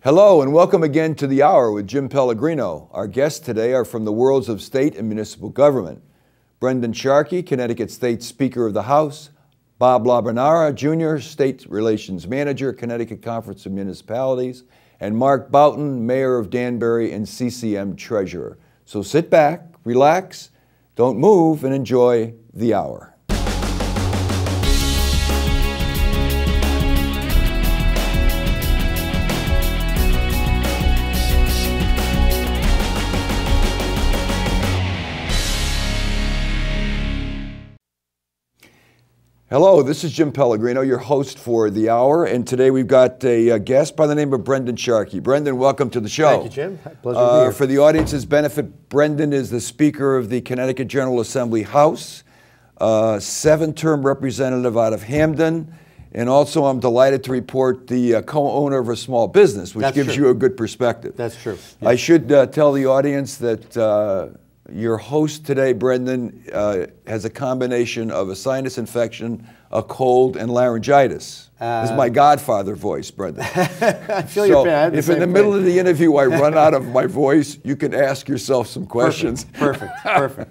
Hello and welcome again to The Hour with Jim Pellegrino. Our guests today are from the worlds of state and municipal government. Brendan Sharkey, Connecticut State Speaker of the House, Bob Labanara, Jr., State Relations Manager, Connecticut Conference of Municipalities, and Mark Boughton, Mayor of Danbury and CCM Treasurer. So sit back, relax, don't move, and enjoy The Hour. Hello, this is Jim Pellegrino, your host for The Hour, and today we've got a guest by the name of Brendan Sharkey. Brendan, welcome to the show. Thank you, Jim. Pleasure to be here. For the audience's benefit, Brendan is the Speaker of the Connecticut General Assembly House, 7-term representative out of Hamden, and also I'm delighted to report the co-owner of a small business, which gives you a good perspective. That's true. Yeah. I should tell the audience that your host today, Brendan, has a combination of a sinus infection, a cold, and laryngitis. This is my godfather voice, Brendan. I feel your pain. If in the middle of the interview I run out of my voice, you can ask yourself some questions. Perfect.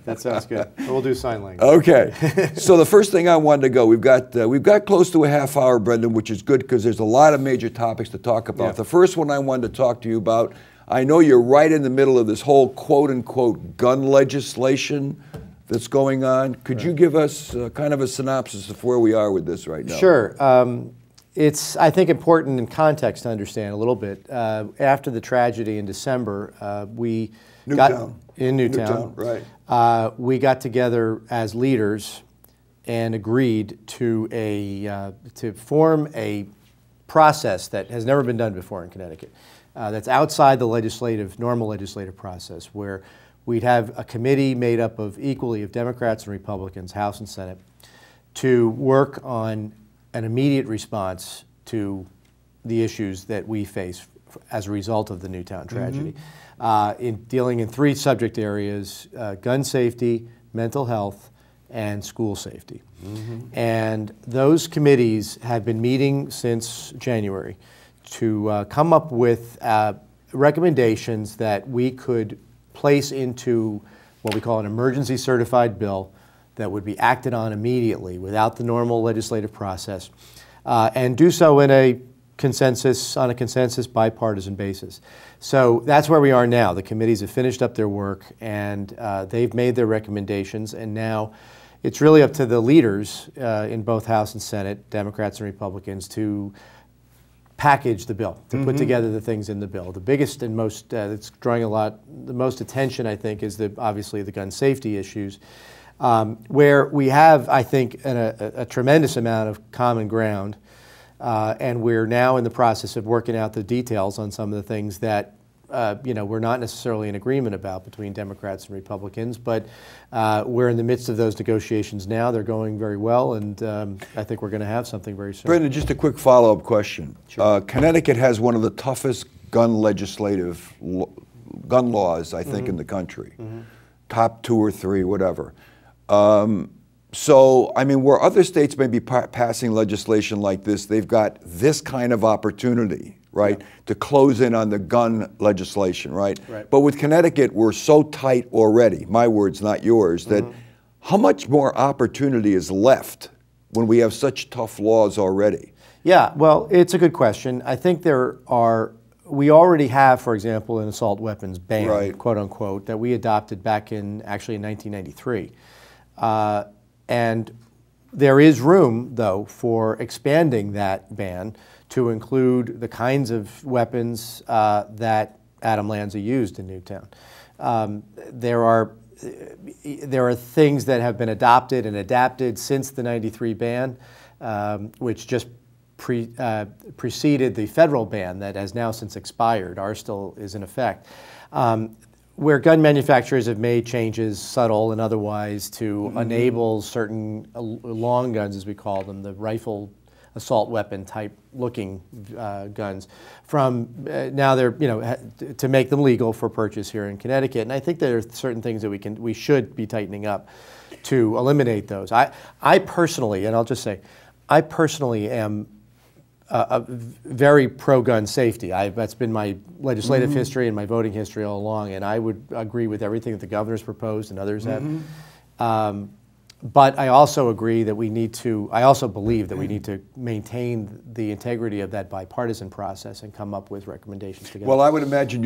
That sounds good. We'll do sign language. Okay. So the first thing I wanted to go, we've got close to a half hour, Brendan, which is good because there's a lot of major topics to talk about. Yeah. The first one I wanted to talk to you about, I know you're right in the middle of this whole quote-unquote gun legislation that's going on. Could you give us kind of a synopsis of where we are with this right now? Sure. It's, I think, important in context to understand a little bit. After the tragedy in December, we got in Newtown, right. We got together as leaders and agreed to form a process that has never been done before in Connecticut. That's outside the normal legislative process, where we'd have a committee made up of equally of Democrats and Republicans, House and Senate, to work on an immediate response to the issues that we face as a result of the Newtown tragedy, in dealing in 3 subject areas: gun safety, mental health, and school safety. And those committees have been meeting since January to come up with recommendations that we could place into what we call an emergency certified bill that would be acted on immediately without the normal legislative process, and do so in on a consensus bipartisan basis. So that's where we are now. The committees have finished up their work and they've made their recommendations, and now it's really up to the leaders in both House and Senate, Democrats and Republicans, to package the bill, to put together the things in the bill. The biggest and most, that's drawing the most attention, I think, is obviously the gun safety issues, where we have, I think, a tremendous amount of common ground, and we're now in the process of working out the details on some of the things that we're not necessarily in agreement about between Democrats and Republicans, but we're in the midst of those negotiations now. They're going very well, and I think we're going to have something very soon. Brendan, just a quick follow-up question. Sure. Connecticut has one of the toughest gun laws, I think, in the country. Top 2 or 3, whatever. So, I mean, where other states may be passing legislation like this, they've got this kind of opportunity, right, to close in on the gun legislation, right? But with Connecticut, we're so tight already, my words, not yours, that how much more opportunity is left when we have such tough laws already? Yeah, well, it's a good question. I think we already have, for example, an assault weapons ban, quote unquote, that we adopted back in 1993. And there is room, though, for expanding that ban to include the kinds of weapons that Adam Lanza used in Newtown. There are things that have been adopted and adapted since the '93 ban, which just preceded the federal ban that has now since expired. Ours still is in effect. Where gun manufacturers have made changes, subtle and otherwise, to enable certain long guns, as we call them, the rifle assault weapon type looking guns, from now they're, to make them legal for purchase here in Connecticut. And I think there are certain things that we should be tightening up to eliminate those. I personally, and I'll just say, I personally am very pro-gun safety. That's been my legislative history and my voting history all along, and I would agree with everything that the governor's proposed and others have. But I also agree that I also believe that we need to maintain the integrity of that bipartisan process and come up with recommendations together. Well, I would imagine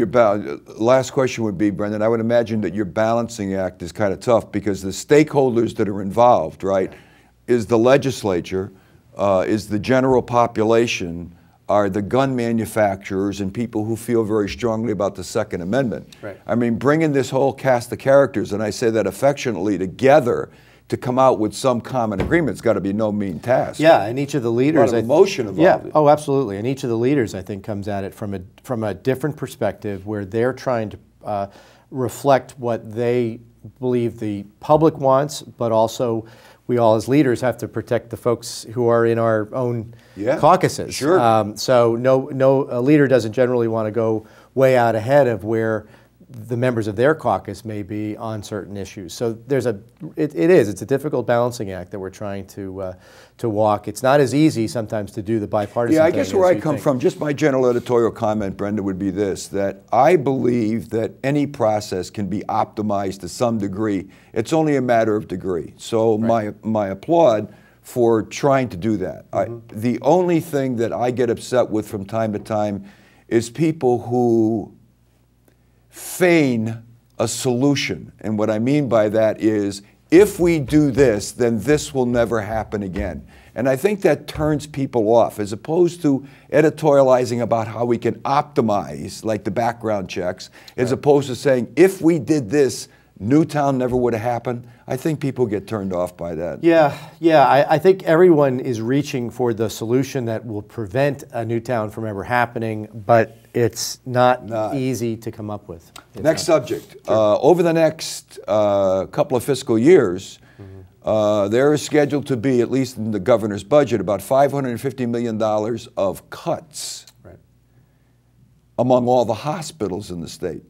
last question would be, Brendan, I would imagine that your balancing act is kind of tough because the stakeholders that are involved, right, is the legislature, is the general population, are the gun manufacturers and people who feel very strongly about the Second Amendment. Right. I mean, bringing this whole cast of characters, and I say that affectionately, together to come out with some common agreement, it's got to be no mean task. Yeah, and each of the leaders, a lot of emotion involved. Yeah, oh, absolutely. And each of the leaders, I think, comes at it from a different perspective, where they're trying to reflect what they believe the public wants, but also we all as leaders have to protect the folks who are in our own caucuses. Sure. So a leader doesn't generally want to go way out ahead of where the members of their caucus may be on certain issues. So it's a difficult balancing act that we're trying to walk. It's not as easy sometimes to do the bipartisan thing. Yeah, I guess where I come from, just my general editorial comment, Brenda, would be this, that I believe that any process can be optimized to some degree. It's only a matter of degree. So my applaud for trying to do that. The only thing that I get upset with from time to time is people who feign a solution. And what I mean by that is, if we do this, then this will never happen again. And I think that turns people off, as opposed to editorializing about how we can optimize, like the background checks, as opposed to saying, if we did this, Newtown never would have happened. I think people get turned off by that. Yeah. I think everyone is reaching for the solution that will prevent a Newtown from ever happening, but it's not easy to come up with. Next subject. Over the next couple of fiscal years, there is scheduled to be, at least in the governor's budget, about $550 million of cuts among all the hospitals in the state.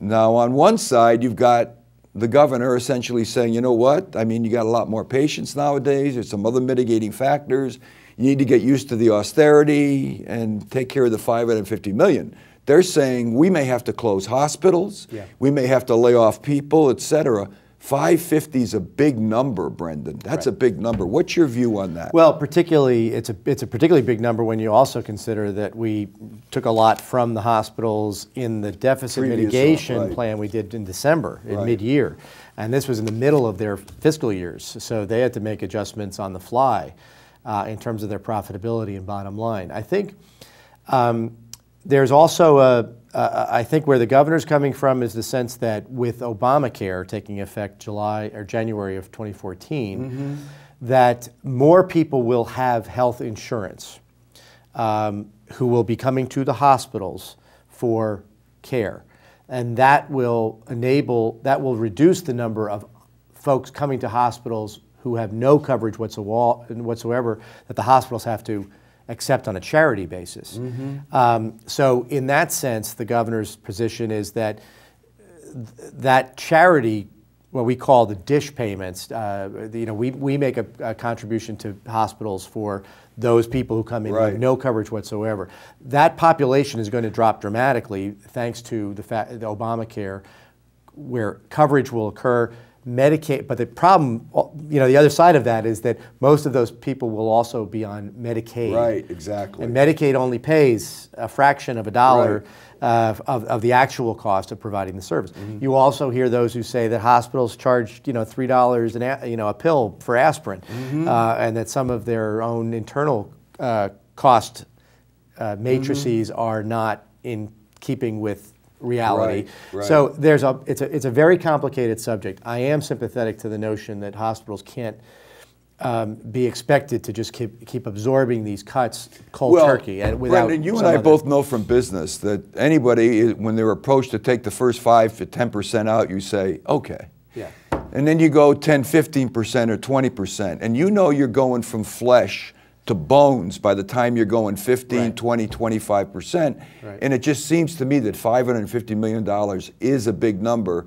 Now, on one side, you've got the governor essentially saying, you know what, I mean, you got a lot more patients nowadays, there's some other mitigating factors, you need to get used to the austerity and take care of the $550 million. They're saying we may have to close hospitals, we may have to lay off people, et cetera. 550 is a big number, Brendan. That's a big number. What's your view on that? Well, particularly, it's a particularly big number when you also consider that we took a lot from the hospitals in the deficit mitigation plan we did in December, in mid-year. And this was in the middle of their fiscal years, so they had to make adjustments on the fly in terms of their profitability and bottom line. I think there's also I think where the governor's coming from is the sense that with Obamacare taking effect January of 2014, that more people will have health insurance who will be coming to the hospitals for care. And that will reduce the number of folks coming to hospitals who have no coverage whatsoever that the hospitals have to accept on a charity basis. So in that sense, the governor's position is that that charity, what we call the dish payments, we make a contribution to hospitals for those people who come in with no coverage whatsoever. That population is going to drop dramatically thanks to the Obamacare, where coverage will occur. Medicaid, but the problem, the other side of that is that most of those people will also be on Medicaid. Right, exactly. And Medicaid only pays a fraction of a dollar of the actual cost of providing the service. You also hear those who say that hospitals charge, $3 a pill for aspirin, and that some of their own internal cost matrices are not in keeping with reality. So it's a very complicated subject. I am sympathetic to the notion that hospitals can't be expected to just keep absorbing these cuts cold turkey. And without Brendan, you and I both know from business that anybody, when they're approached to take the first 5 to 10% out, you say, okay. And then you go 10, 15% or 20%. And you know you're going from flesh to bones by the time you're going 15, 20, 25%. And it just seems to me that $550 million is a big number.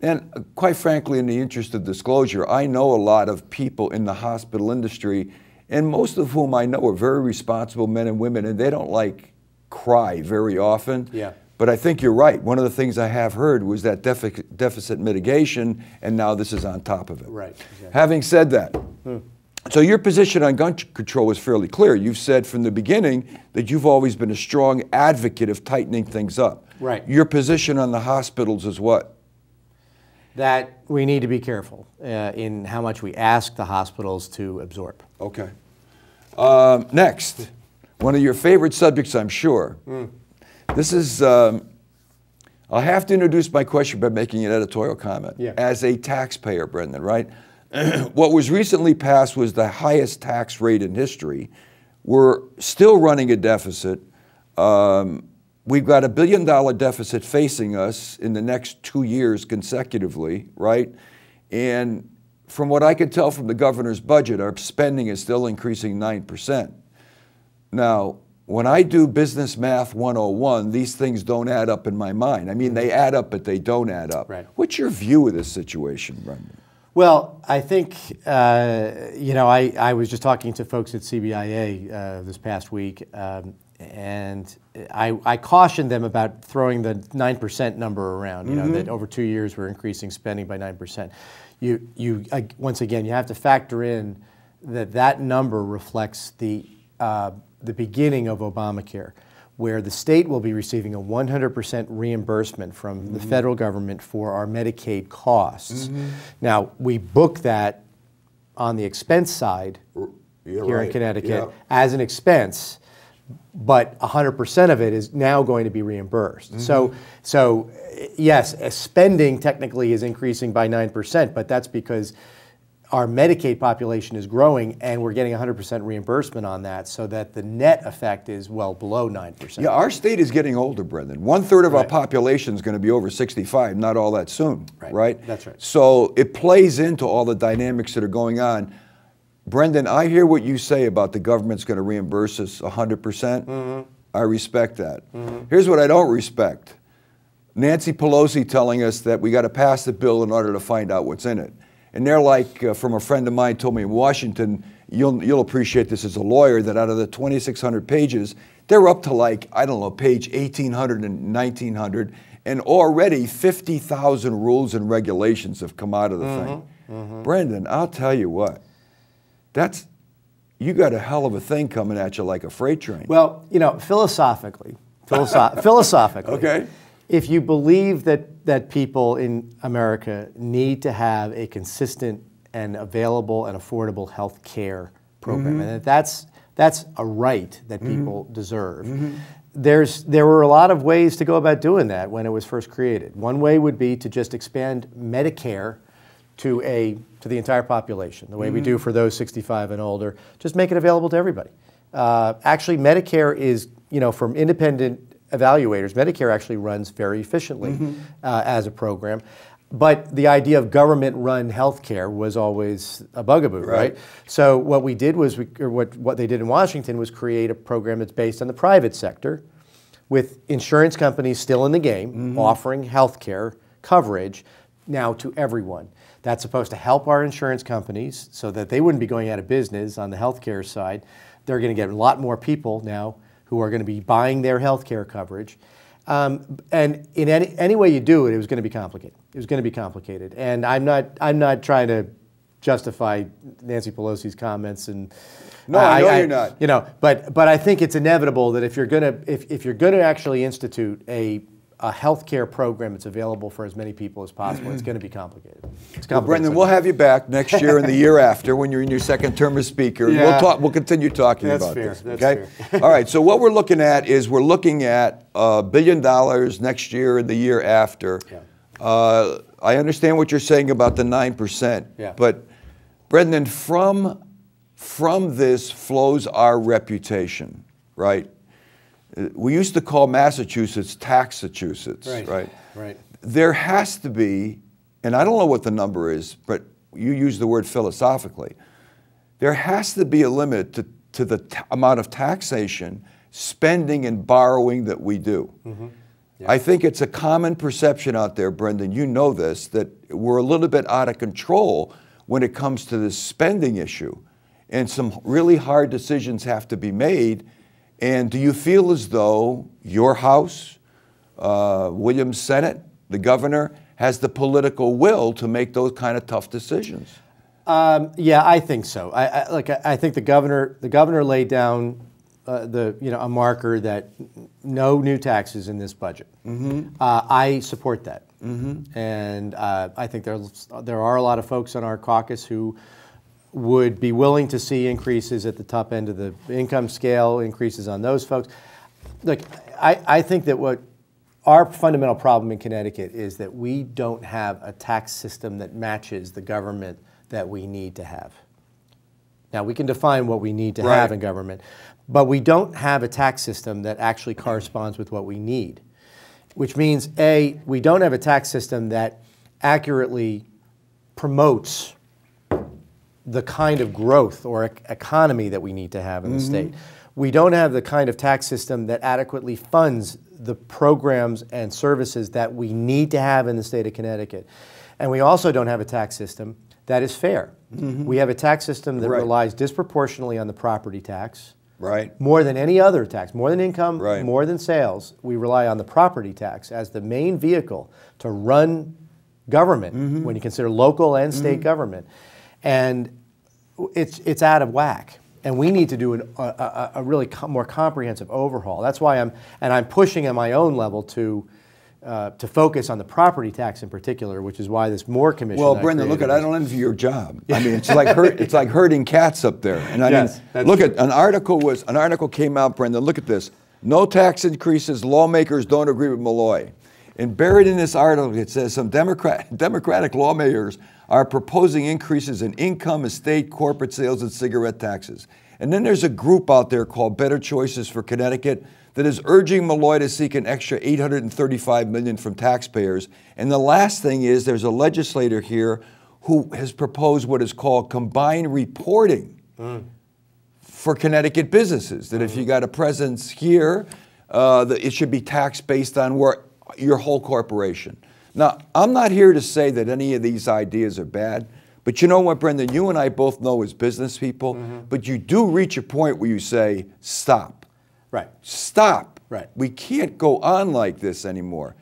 And quite frankly, in the interest of disclosure, I know a lot of people in the hospital industry, and most of whom I know are very responsible men and women, and they don't like cry very often. Yeah. But I think you're right. One of the things I have heard was that deficit mitigation, and now this is on top of it. Right. Exactly. Having said that, so your position on gun control is fairly clear. You've said from the beginning that you've always been a strong advocate of tightening things up. Right. Your position on the hospitals is what? That we need to be careful in how much we ask the hospitals to absorb. Okay. Next, one of your favorite subjects, I'm sure. This is, I'll have to introduce my question by making an editorial comment. Yeah. As a taxpayer, Brendan, right? What was recently passed was the highest tax rate in history. We're still running a deficit. We've got $1 billion deficit facing us in the next 2 years consecutively, right? And from what I could tell from the governor's budget, our spending is still increasing 9%. Now, when I do business math 101, these things don't add up in my mind. I mean, they add up, but they don't add up. Right. What's your view of this situation, Brendan? Well, I think, I was just talking to folks at CBIA this past week, and I cautioned them about throwing the 9% number around, you know, that over 2 years we're increasing spending by 9%. Once again, you have to factor in that number reflects the beginning of Obamacare, where the state will be receiving a 100% reimbursement from the federal government for our Medicaid costs. Now, we book that on the expense side here in Connecticut as an expense, but 100% of it is now going to be reimbursed. So yes, spending technically is increasing by 9%, but that's because our Medicaid population is growing and we're getting 100% reimbursement on that, so that the net effect is well below 9%. Yeah, our state is getting older, Brendan. 1/3 of our population is going to be over 65, not all that soon, right? That's right. So it plays into all the dynamics that are going on. Brendan, I hear what you say about the government's going to reimburse us 100%. I respect that. Here's what I don't respect. Nancy Pelosi telling us that we got to pass the bill in order to find out what's in it. And they're like, from a friend of mine told me in Washington, you'll appreciate this as a lawyer, that out of the 2,600 pages, they're up to like, I don't know, page 1,800 and 1,900, and already 50,000 rules and regulations have come out of the thing. Brendan, I'll tell you what, you got a hell of a thing coming at you like a freight train. Well, you know, philosophically, okay. If you believe that people in America need to have a consistent and available and affordable health care program, and that's a right that people deserve, there were a lot of ways to go about doing that when it was first created. One way would be to just expand Medicare to the entire population, the way we do for those 65 and older. Just make it available to everybody. Actually, Medicare is, you know, from independent evaluators, Medicare actually runs very efficiently as a program. But the idea of government-run health care was always a bugaboo, right? So what we did was, what they did in Washington was create a program that's based on the private sector, with insurance companies still in the game, offering health care coverage now to everyone. That's supposed to help our insurance companies so that they wouldn't be going out of business on the health care side. They're going to get a lot more people now who are going to be buying their health care coverage. And in any way you do it, it was going to be complicated. It was going to be complicated. And I'm not trying to justify Nancy Pelosi's comments. And no, I know you're not. You know, but I think it's inevitable that if you're going to actually institute a health care program that's available for as many people as possible, it's going to be complicated. Well, Brendan, we'll have you back next year and the year after when you're in your second term as speaker. Yeah. We'll continue talking about this. That's okay? fair. All right, so what we're looking at $1 billion next year and the year after. Yeah. I understand what you're saying about the 9%. Yeah. But Brendan, from this flows our reputation, right? We used to call Massachusetts Taxachusetts, right? Right. There has to be, and I don't know what the number is, but you use the word philosophically, there has to be a limit to the amount of taxation, spending, and borrowing that we do. Yeah. I think it's a common perception out there, Brendan, you know this, that we're a little bit out of control when it comes to this spending issue. and some really hard decisions have to be made. And do you feel as though your House, Williams' Senate, the governor, has the political will to make those kind of tough decisions? Yeah, I think so. I think the governor laid down a marker that no new taxes in this budget. I support that, and I think there are a lot of folks on our caucus who would be willing to see increases at the top end of the income scale, increases on those folks. Look, I think that what our fundamental problem in Connecticut is that we don't have a tax system that matches the government that we need to have. Now, we can define what we need to have in government, but we don't have a tax system that actually corresponds with what we need, which means, A, we don't have a tax system that accurately promotes the kind of growth or economy that we need to have in the state. We don't have the kind of tax system that adequately funds the programs and services that we need to have in the state of Connecticut. And we also don't have a tax system that is fair. We have a tax system that relies disproportionately on the property tax. More than any other tax, more than income, more than sales. We rely on the property tax as the main vehicle to run government when you consider local and state government. And it's out of whack. And we need to do a really more comprehensive overhaul. That's why I'm pushing at my own level to focus on the property tax in particular, which is why this Moore Commission. Well, Brendan, look, I don't envy your job. I mean, it's like herding cats up there. And I mean, look at an article came out, Brendan. Look at this: no tax increases. Lawmakers don't agree with Malloy. And buried in this article, it says some Democratic lawmakers are proposing increases in income, estate, corporate sales, and cigarette taxes. And then there's a group out there called Better Choices for Connecticut that is urging Malloy to seek an extra $835 million from taxpayers. And the last thing is there's a legislator here who has proposed what is called combined reporting for Connecticut businesses, that if you got a presence here, that it should be taxed based on where your whole corporation. Now, I'm not here to say that any of these ideas are bad, but you know what, Brendan, you and I both know as business people, but you do reach a point where you say, stop. Stop. We can't go on like this anymore.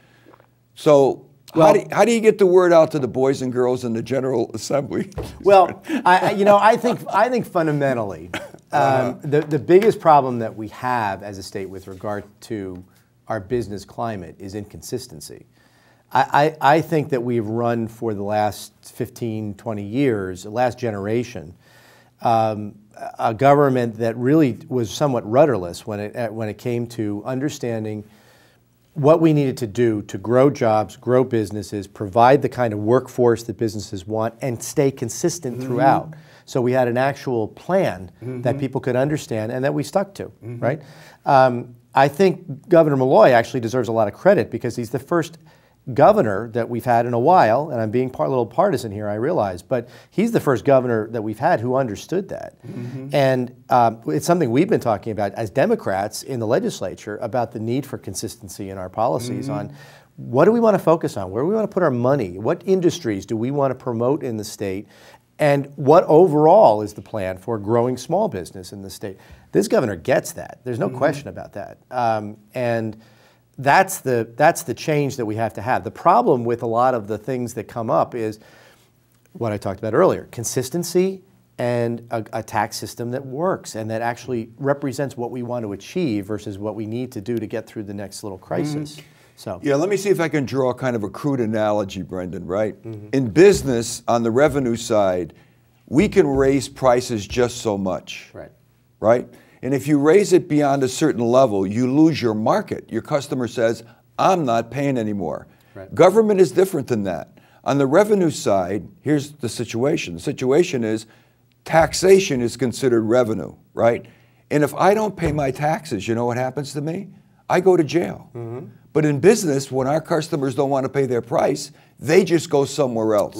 So how do you get the word out to the boys and girls in the General Assembly? Well, I think fundamentally, the biggest problem that we have as a state with regard to our business climate is inconsistency. I think that we've run for the last 15, 20 years, the last generation, a government that really was somewhat rudderless when it came to understanding what we needed to do to grow jobs, grow businesses, provide the kind of workforce that businesses want, and stay consistent throughout. So we had an actual plan that people could understand and that we stuck to, right? I think Governor Malloy actually deserves a lot of credit because he's the first governor that we've had in a while, and I'm being a little partisan here, I realize, but he's the first governor that we've had who understood that. And it's something we've been talking about as Democrats in the legislature about the need for consistency in our policies on what do we want to focus on, where do we want to put our money, what industries do we want to promote in the state, and what overall is the plan for growing small business in the state. This governor gets that. There's no question about that. And that's the change that we have to have. The problem with a lot of the things that come up is what I talked about earlier, consistency and a tax system that works and that actually represents what we want to achieve versus what we need to do to get through the next little crisis. So yeah, let me see if I can draw kind of a crude analogy, Brendan, right? In business, on the revenue side, we can raise prices just so much, right? And if you raise it beyond a certain level, you lose your market. Your customer says, I'm not paying anymore. Government is different than that. On the revenue side, here's the situation. The situation is taxation is considered revenue, right? And if I don't pay my taxes, you know what happens to me? I go to jail. But in business, when our customers don't want to pay their price, they just go somewhere else.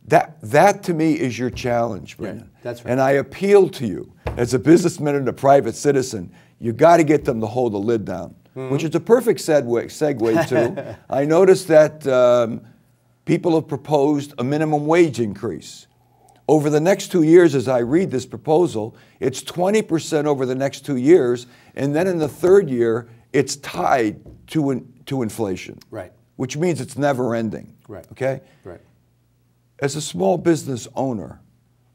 That to me is your challenge, Brendan. That's right. And I appeal to you, as a businessman and a private citizen, you got to get them to hold the lid down, which is a perfect segue to, I noticed that people have proposed a minimum wage increase. Over the next 2 years, as I read this proposal, it's 20% over the next 2 years, and then in the third year, it's tied to inflation. Right. Which means it's never ending. Right. Okay? Right. As a small business owner,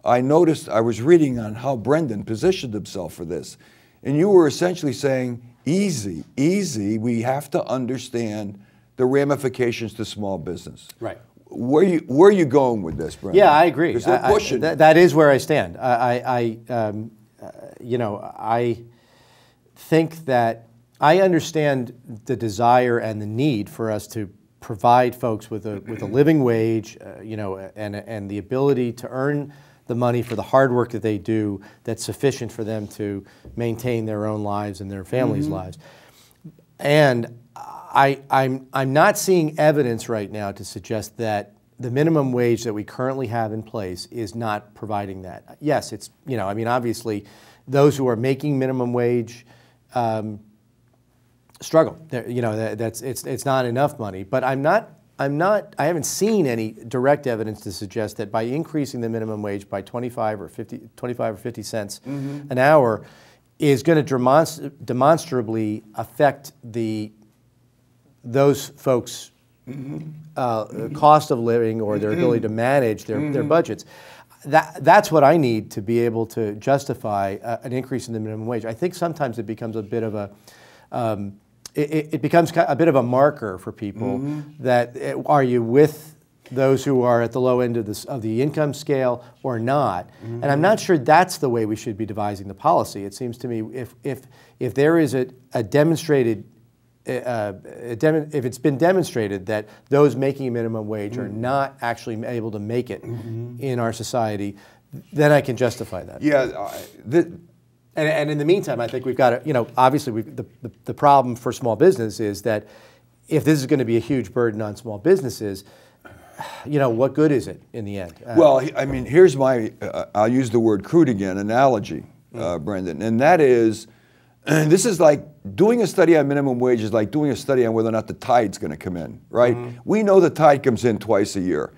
I noticed, I was reading on how Brendan positioned himself for this, and you were essentially saying, easy, easy, we have to understand the ramifications to small business. Right. Where are you going with this, Brendan? Yeah, I agree. Because they're pushing. That is where I stand. You know, I think that I understand the desire and the need for us to provide folks with a living wage, you know, and the ability to earn the money for the hard work that they do that's sufficient for them to maintain their own lives and their families' lives. And I'm not seeing evidence right now to suggest that the minimum wage that we currently have in place is not providing that. Yes, it's, you know, I mean, obviously, those who are making minimum wage struggle. You know, it's not enough money. But I haven't seen any direct evidence to suggest that by increasing the minimum wage by 25 or 50 cents an hour is going to demonstrably affect those folks' cost of living or their ability to manage their budgets. That's what I need to be able to justify an increase in the minimum wage. I think sometimes it becomes a bit of a it becomes a bit of a marker for people that are you with those who are at the low end of the income scale or not. And I'm not sure that's the way we should be devising the policy. It seems to me if there is a demonstrated if it's been demonstrated that those making a minimum wage are not actually able to make it in our society, then I can justify that. Yeah. And in the meantime, I think we've got to, you know, obviously the problem for small business is that if this is going to be a huge burden on small businesses, you know, what good is it in the end? Well, I mean, here's my, I'll use the word crude again, analogy, Brendan, and that is, this is like doing a study on minimum wage is like doing a study on whether or not the tide's going to come in, right? We know the tide comes in twice a year.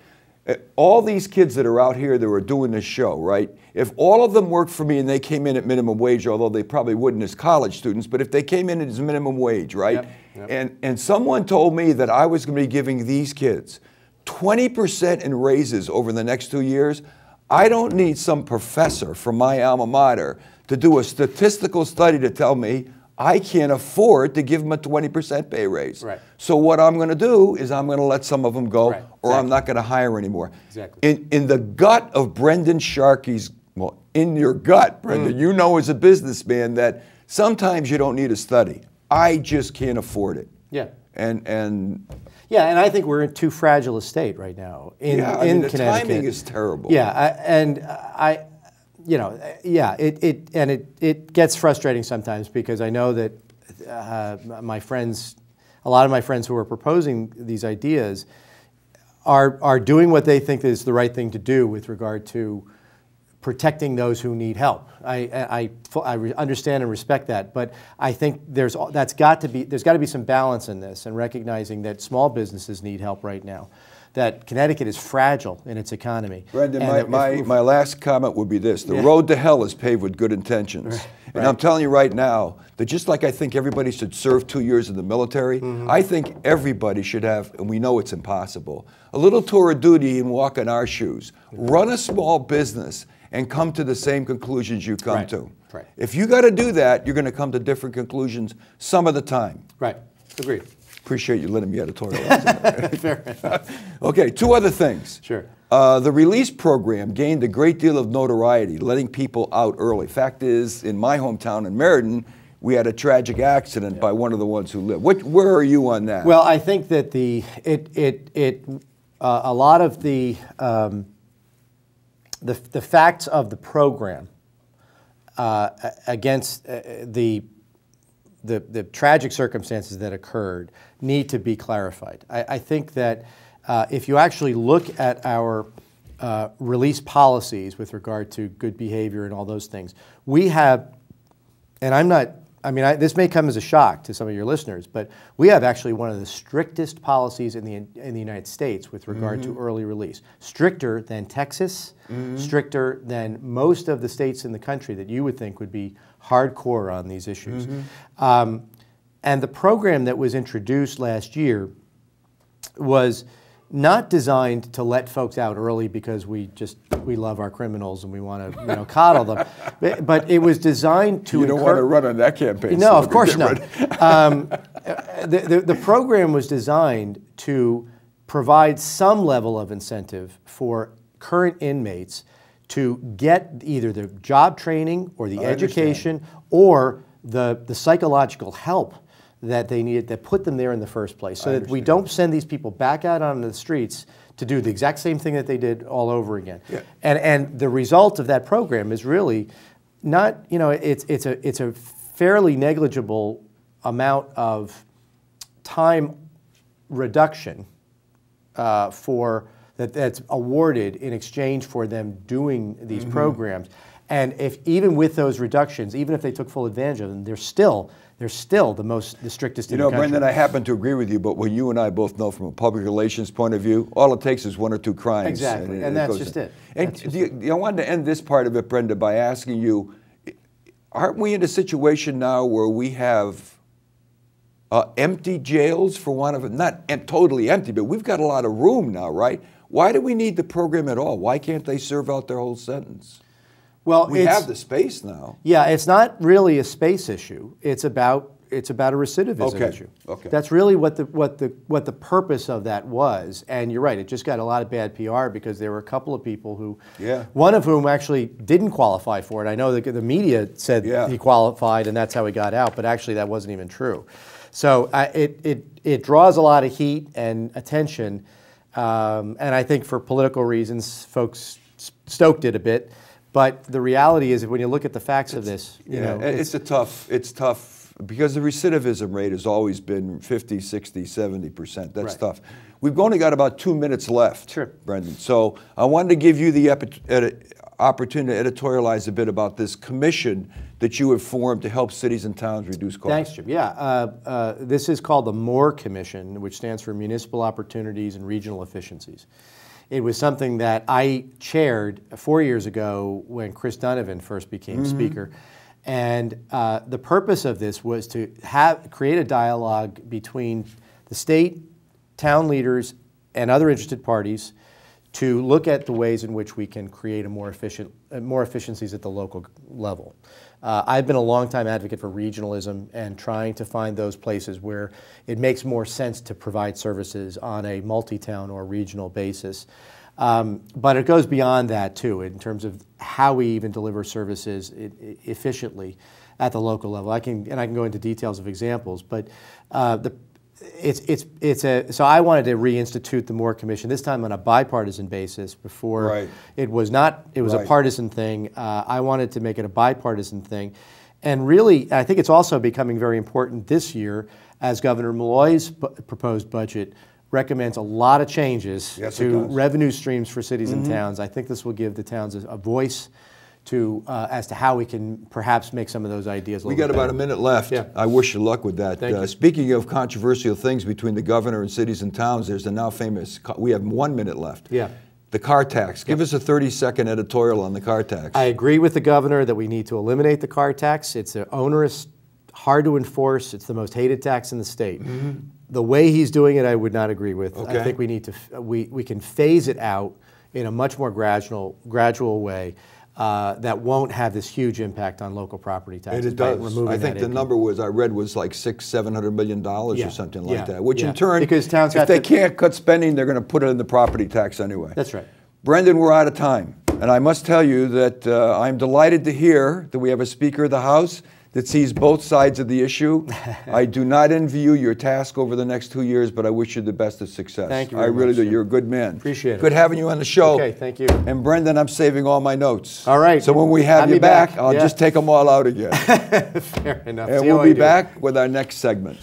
All these kids that are out here that are doing this show, right? If all of them worked for me and they came in at minimum wage, although they probably wouldn't as college students, but if they came in as minimum wage, right? And someone told me that I was going to be giving these kids 20% in raises over the next 2 years, I don't need some professor from my alma mater to do a statistical study to tell me I can't afford to give them a 20% pay raise. Right. So what I'm going to do is I'm going to let some of them go, right. or I'm not going to hire anymore. Exactly. In the gut of Brendan Sharkey's, well, in your gut, Brendan, you know as a businessman that sometimes you don't need a study. I just can't afford it. Yeah. Yeah, and I think we're in too fragile a state right now in Connecticut. The timing is terrible. Yeah, you know, yeah, it gets frustrating sometimes because I know that my friends, a lot of my friends who are proposing these ideas are doing what they think is the right thing to do with regard to protecting those who need help. I understand and respect that, but I think there's got to be some balance in this and recognizing that small businesses need help right now, that Connecticut is fragile in its economy. Brendan, my last comment would be this. The road to hell is paved with good intentions. Right. And I'm telling you right now that just like I think everybody should serve 2 years in the military, I think everybody should have, and we know it's impossible, a little tour of duty and walk in our shoes. Run a small business and come to the same conclusions you come to. Right. If you got to do that, you're going to come to different conclusions some of the time. Right. Agreed. Appreciate you letting me editorialize. Fair enough. Okay, 2 other things. Sure. The release program gained a great deal of notoriety, letting people out early. Fact is, in my hometown in Meriden, we had a tragic accident by one of the ones who lived. Where are you on that? Well, I think that a lot of the facts of the program against the tragic circumstances that occurred need to be clarified. I think that if you actually look at our release policies with regard to good behavior and all those things, we have, and I'm not I mean, this may come as a shock to some of your listeners, but we have actually one of the strictest policies in the United States with regard to early release. Stricter than Texas, stricter than most of the states in the country that you would think would be hardcore on these issues. And the program that was introduced last year was not designed to let folks out early because we love our criminals and we want to coddle them, but it was designed to. You don't want to run on that campaign. No, of course not. The program was designed to provide some level of incentive for current inmates to get either the job training or the education or the psychological help that they needed that put them there in the first place, so that we don't send these people back out onto the streets to do the exact same thing that they did all over again. Yeah. And the result of that program is really not, it's a fairly negligible amount of time reduction that's awarded in exchange for them doing these programs. And even with those reductions, even if they took full advantage of them, they're still the strictest in the country. Brendan, I happen to agree with you, but what you and I both know from a public relations point of view, all it takes is one or two crimes. Exactly, and that's just it. And I wanted to end this part of it, Brenda, by asking you, aren't we in a situation now where we have empty jails, for want of not totally empty, but we've got a lot of room now, right? Why do we need the program at all? Why can't they serve out their whole sentence? Well, we have the space now. Yeah, it's not really a space issue. It's about a recidivism issue. Okay. That's really what the purpose of that was. And you're right, it just got a lot of bad PR because there were a couple of people who, one of whom actually didn't qualify for it. I know the media said he qualified and that's how he got out, but actually that wasn't even true. So it draws a lot of heat and attention, and I think for political reasons, folks stoked it a bit. But the reality is that when you look at the facts of this, it's tough because the recidivism rate has always been 50, 60, 70%. That's tough. We've only got about 2 minutes left, Brendan. So I wanted to give you the opportunity to editorialize a bit about this commission that you have formed to help cities and towns reduce costs. Thanks, Jim. Yeah, this is called the MORE Commission, which stands for Municipal Opportunities and Regional Efficiencies. It was something that I chaired 4 years ago when Chris Donovan first became Speaker. And the purpose of this was to create a dialogue between the state, town leaders, and other interested parties to look at the ways in which we can create more efficiencies at the local level. I've been a longtime advocate for regionalism and trying to find those places where it makes more sense to provide services on a multi-town or regional basis. But it goes beyond that too, in terms of how we even deliver services efficiently at the local level. I can go into details of examples, but so I wanted to reinstitute the MORE Commission, this time on a bipartisan basis. Before it was not, it was a partisan thing. I wanted to make it a bipartisan thing. And really, I think it's also becoming very important this year as Governor Malloy's proposed budget recommends a lot of changes to revenue streams for cities and towns. I think this will give the towns a voice to as to how we can perhaps make some of those ideas a little bit better. We got about a minute left. I wish you luck with that. Thank you. Speaking of controversial things between the governor and cities and towns, there's the now famous, we have 1 minute left. The car tax. Give us a 30-second editorial on the car tax. I agree with the governor that we need to eliminate the car tax. It's onerous, hard to enforce. It's the most hated tax in the state. The way he's doing it, I would not agree with. I think we need to, we can phase it out in a much more gradual way. That won't have this huge impact on local property taxes. And it does. I think the number I read was like $600–700 million or something like that. Which in turn, because towns if they can't cut spending, they're going to put it in the property tax anyway. That's right. Brendan, we're out of time, and I must tell you that I'm delighted to hear that we have a Speaker of the House that sees both sides of the issue. I do not envy you your task over the next 2 years, but I wish you the best of success. Thank you very much. I really do. Jim. You're a good man. Appreciate it. Good having you on the show. Okay, thank you. And Brendan, I'm saving all my notes. All right. So when we have you back, I'll just take them all out again. Fair enough. And we'll be back with our next segment.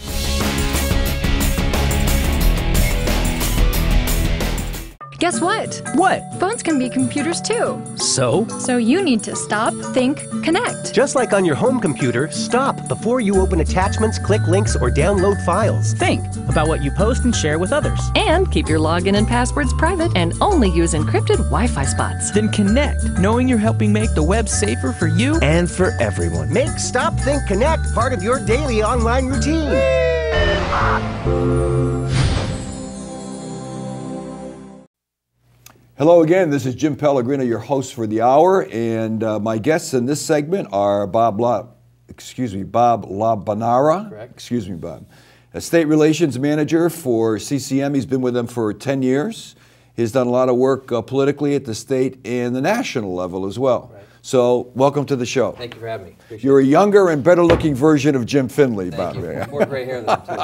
Guess what? What? Phones can be computers too. So you need to stop, think, connect. Just like on your home computer, stop before you open attachments, click links, or download files. think about what you post and share with others. And keep your login and passwords private and only use encrypted Wi-Fi spots. Then connect, knowing you're helping make the web safer for you And for everyone. Make Stop, Think, Connect part of your daily online routine. Hello again, this is Jim Pellegrino, your host for the hour, and my guests in this segment are Bob Labanara. Correct. Excuse me, Bob. A state relations manager for CCM. He's been with them for 10 years. He's done a lot of work politically at the state and the national level as well. Right. So, welcome to the show. Thank you for having me. Appreciate You're a younger and better looking version of Jim Finley, Thank Bob. you. More gray hair than him, too.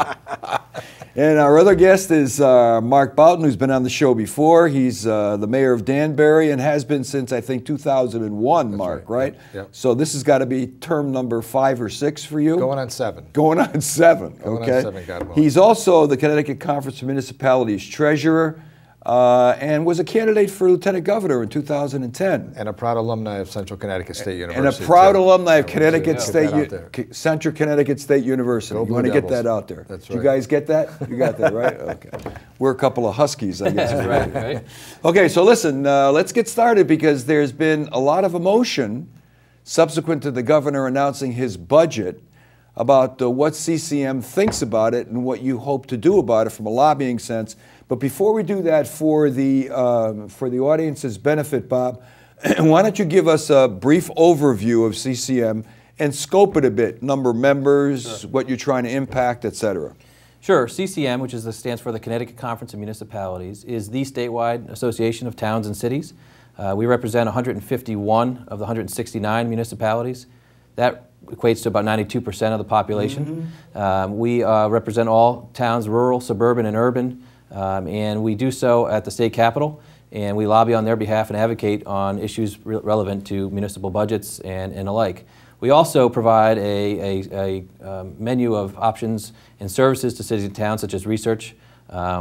And our other guest is Mark Boughton, who's been on the show before. He's the mayor of Danbury and has been since, I think, 2001, That's Mark, right? Yep. So this has got to be term number 5 or 6 for you? Going on 7. Going on 7, Going okay. on 7, God willing. He's also the Connecticut Conference of Municipalities treasurer and was a candidate for lieutenant governor in 2010. And a proud alumni of Central Connecticut State And University. a proud too. alumni of Yeah, Connecticut get State, that out there. Central Connecticut State University. Go You Blue want to get Devils. that out there? That's You right. guys get that? You got that, right? Okay. We're a couple of Huskies, I guess. Right. Okay, so listen, let's get started because there's been a lot of emotion subsequent to the governor announcing his budget about what CCM thinks about it and what you hope to do about it from a lobbying sense. But before we do that, for the audience's benefit, Bob, why don't you give us a brief overview of CCM and scope it a bit, number of members, Sure. what you're trying to impact, et cetera. Sure. CCM, which stands for the Connecticut Conference of Municipalities, is the statewide association of towns and cities. We represent 151 of the 169 municipalities. That equates to about 92% of the population. We represent all towns, rural, suburban, and urban, and we do so at the state capitol, and we lobby on their behalf and advocate on issues relevant to municipal budgets and alike. We also provide a menu of options and services to cities and towns, such as research.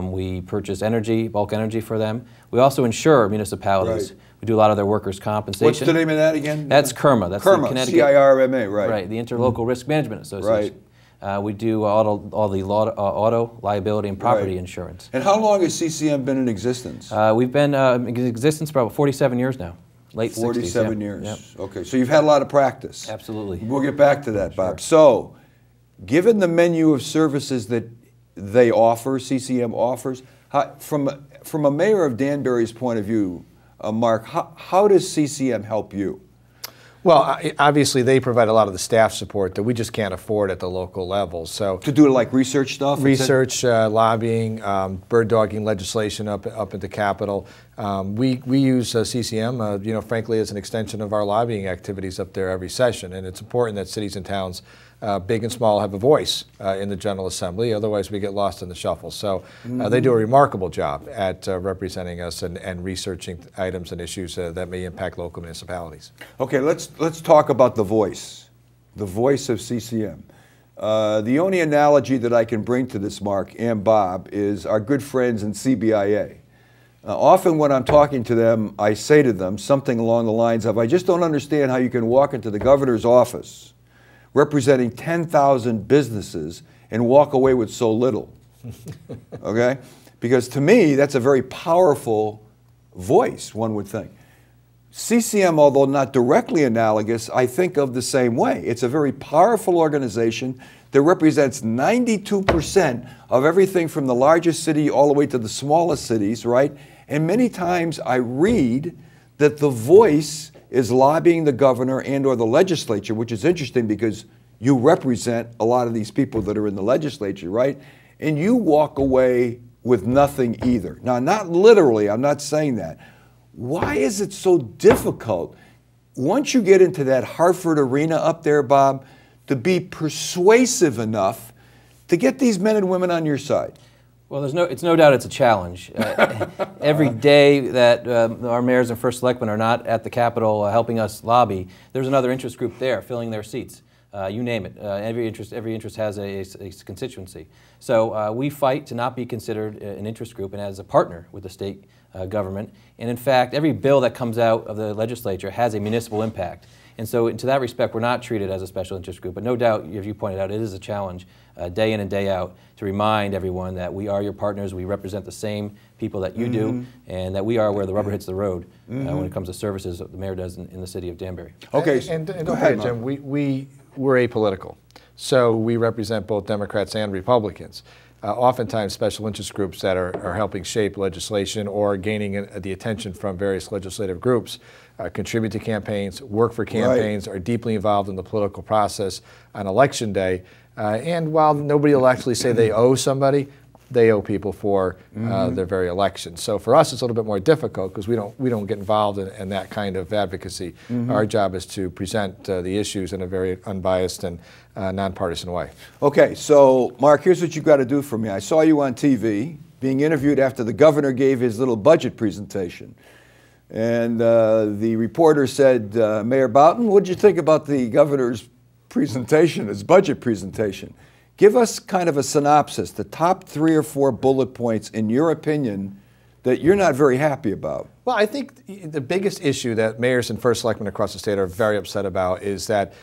We purchase energy, bulk energy for them. We also insure municipalities. Right. We do a lot of their workers' compensation. What's the name of that again? That's CIRMA. That's CIRMA, the Connecticut, C-I-R-M-A, right. Right, the Interlocal Risk Management Association. We do all the auto, liability, and property Right. insurance. And how long has CCM been in existence? We've been in existence for about 47 years now. Late 60s. 47 yeah. years. Yep. Okay, so you've had a lot of practice. Absolutely. We'll get back to that, Bob. So, given the menu of services that they offer, CCM offers, from a mayor of Danbury's point of view, Mark, how does CCM help you? Well, obviously they provide a lot of the staff support that we just can't afford at the local level. So To do like research stuff? research, lobbying, bird dogging legislation up at the Capitol. We use CCM, frankly, as an extension of our lobbying activities up there every session. And it's important that cities and towns, big and small, have a voice in the General Assembly. Otherwise, we get lost in the shuffle. So they do a remarkable job at representing us and researching items and issues that may impact local municipalities. Okay, let's talk about the voice of CCM. The only analogy that I can bring to this, Mark and Bob, is our good friends in CBIA. Often when I'm talking to them, I say to them something along the lines of, I just don't understand how you can walk into the governor's office representing 10,000 businesses and walk away with so little. Okay? Because to me, that's a very powerful voice, one would think. CCM, although not directly analogous, I think of the same way. It's a very powerful organization that represents 92% of everything from the largest city all the way to the smallest cities, right? And many times I read that the voice is lobbying the governor and or the legislature, which is interesting because you represent a lot of these people that are in the legislature, right? And you walk away with nothing either. Now, not literally, I'm not saying that. Why is it so difficult, once you get into that Hartford arena up there, Bob, to be persuasive enough to get these men and women on your side? Well, it's no doubt it's a challenge. Every day that our mayors and first selectmen are not at the Capitol helping us lobby, there's another interest group there filling their seats. you name it. Every interest has a constituency. So we fight to not be considered an interest group and as a partner with the state government. And in fact, every bill that comes out of the legislature has a municipal impact. And so to that respect, we're not treated as a special interest group. But no doubt, as you pointed out, it is a challenge day in and day out to remind everyone that we are your partners, we represent the same people that you do, and that we are where the rubber hits the road when it comes to services that the mayor does in the city of Danbury. Okay, and go ahead, Jim. We're apolitical, so we represent both Democrats and Republicans. Oftentimes, special interest groups that are helping shape legislation or gaining the attention from various legislative groups contribute to campaigns, work for campaigns, are deeply involved in the political process on election day. And while nobody will actually say they owe somebody, they owe people for their very election. So for us, it's a little bit more difficult because we don't get involved in that kind of advocacy. Our job is to present the issues in a very unbiased and nonpartisan way. Okay, so Mark, here's what you've got to do for me. I saw you on TV being interviewed after the governor gave his little budget presentation. And the reporter said, Mayor Boughton, what did you think about the governor's presentation, his budget presentation? Give us kind of a synopsis, the top 3 or 4 bullet points, in your opinion, that you're not very happy about. Well, I think the biggest issue that mayors and first selectmen across the state are very upset about is that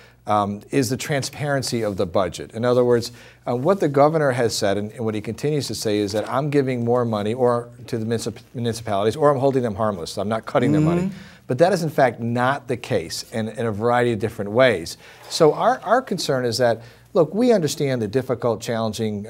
is the transparency of the budget. In other words, what the governor has said and what he continues to say is that I'm giving more money to the municipalities, or I'm holding them harmless. So I'm not cutting their money. But that is in fact not the case in a variety of different ways. So our concern is that, look, we understand the difficult, challenging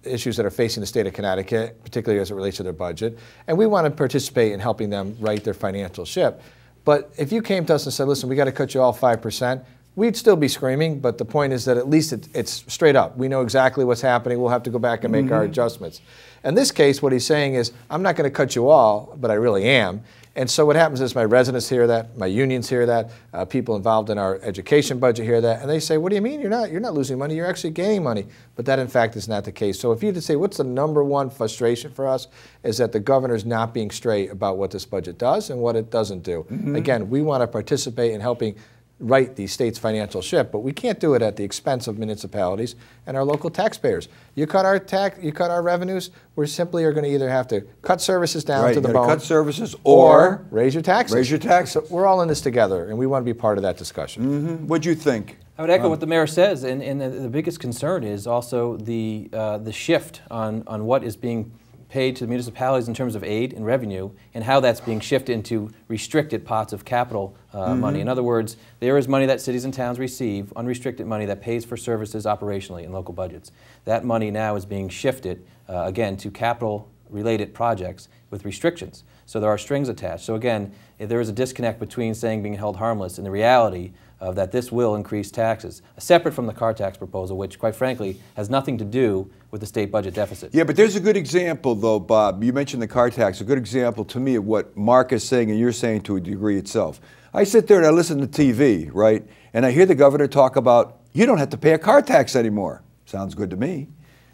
issues that are facing the state of Connecticut, particularly as it relates to their budget, and we want to participate in helping them right their financial ship. But if you came to us and said, listen, we got to cut you all 5%, we'd still be screaming, but the point is that at least it's straight up. We know exactly what's happening. We'll have to go back and make our adjustments. In this case, what he's saying is, I'm not going to cut you all, but I really am. And so what happens is my residents hear that, my unions hear that, people involved in our education budget hear that, and they say, what do you mean? You're not losing money, you're actually gaining money. But that in fact is not the case. So if you had to say what's the #1 frustration for us, is that the governor's not being straight about what this budget does and what it doesn't do. Again, we want to participate in helping right the state's financial ship, but we can't do it at the expense of municipalities and our local taxpayers. You cut our revenues, we simply are going to either have to cut services down to the bone, cut services, or raise your taxes. Raise your taxes. So we're all in this together, and we want to be part of that discussion. What'd you think? I would echo what the mayor says, and the biggest concern is also the shift on what is being paid to the municipalities in terms of aid and revenue, and how that's being shifted into restricted pots of capital money. In other words, there is money that cities and towns receive, unrestricted money that pays for services operationally in local budgets. That money now is being shifted, again, to capital-related projects with restrictions. So there are strings attached. So again, if there is a disconnect between saying being held harmless and the reality of that this will increase taxes, separate from the car tax proposal, which, quite frankly, has nothing to do with the state budget deficit. Yeah, but there's a good example, though, Bob. You mentioned the car tax, a good example to me of what Mark is saying and you're saying to a degree itself. I sit there and I listen to TV, right, and I hear the governor talk about, you don't have to pay a car tax anymore. Sounds good to me.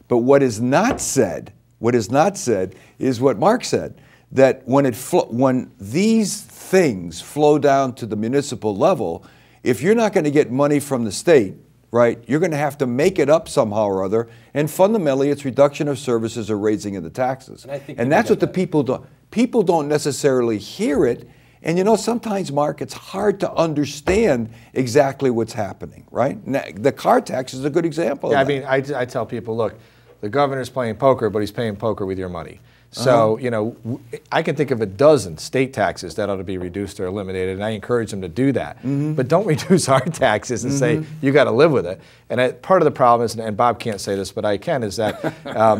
But what is not said is what Mark said, that when these things flow down to the municipal level, if you're not going to get money from the state, right, you're going to have to make it up somehow or other, and fundamentally it's reduction of services or raising of the taxes. And that's what the people don't. People don't necessarily hear it, and you know, sometimes, Mark, it's hard to understand exactly what's happening, right? Now, the car tax is a good example of that. I mean, I tell people, look, the governor's playing poker, but he's playing poker with your money. So, you know, I can think of a dozen state taxes that ought to be reduced or eliminated, and I encourage them to do that. But don't reduce our taxes and say, you got to live with it. And part of the problem is, and Bob can't say this, but I can, is that,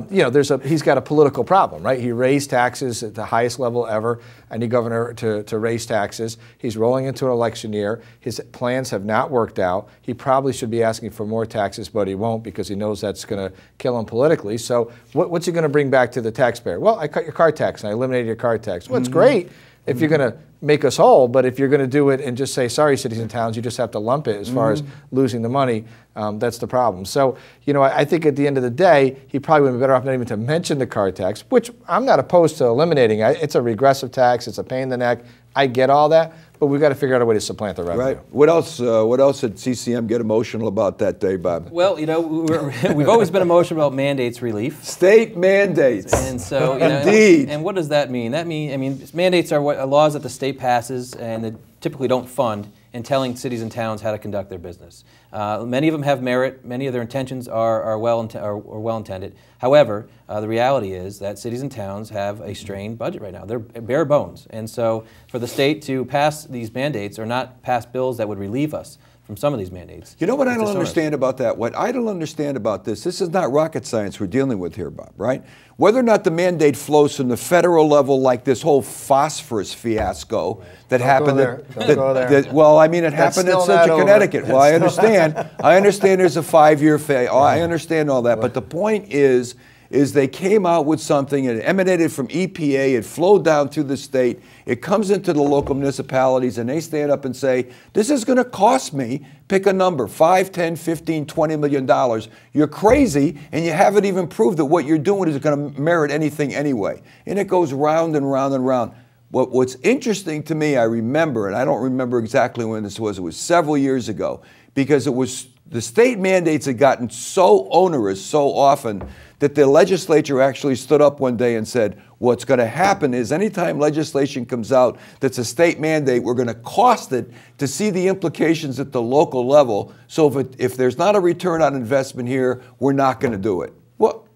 you know, he's got a political problem, right? He raised taxes at the highest level ever. Any governor to raise taxes. He's rolling into an election year. His plans have not worked out. He probably should be asking for more taxes, but he won't because he knows that's going to kill him politically. So what's he going to bring back to the taxpayer? Well, I cut your car tax and I eliminated your car tax. Well, it's great. if you're going to make us whole, but if you're going to do it and just say, sorry, cities and towns, you just have to lump it as far as losing the money, that's the problem. So, you know, I think at the end of the day, he probably would be better off not even to mention the car tax, which I'm not opposed to eliminating. It's a regressive tax. It's a pain in the neck. I get all that, but we've got to figure out a way to supplant the revenue. Right. What else? What else did CCM get emotional about that day, Bob? Well, you know, we've always been emotional about mandates relief. State mandates. And so, you know, Indeed. And what does that mean? I mean, mandates are laws that the state passes and that typically don't fund in telling cities and towns how to conduct their business. Many of them have merit. Many of their intentions are well intended. However, the reality is that cities and towns have a strained budget right now. They're bare bones. And so for the state to pass these mandates or not pass bills that would relieve us from some of these mandates. You know what I don't understand about that? What I don't understand about this is not rocket science we're dealing with here, Bob, right? Whether or not the mandate flows from the federal level, like this whole phosphorus fiasco that happened. Don't go there. Well, I mean, it happened in Central Connecticut. Well, I understand. I understand there's a 5-year phase. I understand all that. But the point is they came out with something, it emanated from EPA, it flowed down through the state, it comes into the local municipalities, and they stand up and say, this is going to cost me, pick a number, $5, $10, $15, $20 million. You're crazy, and you haven't even proved that what you're doing is going to merit anything anyway. And it goes round and round and round. What's interesting to me, I remember, and I don't remember exactly when this was, it was several years ago, because it was the state mandates had gotten so onerous so often that the legislature actually stood up one day and said, what's going to happen is anytime legislation comes out that's a state mandate, we're going to cost it to see the implications at the local level. So if there's not a return on investment here, we're not going to do it. Well,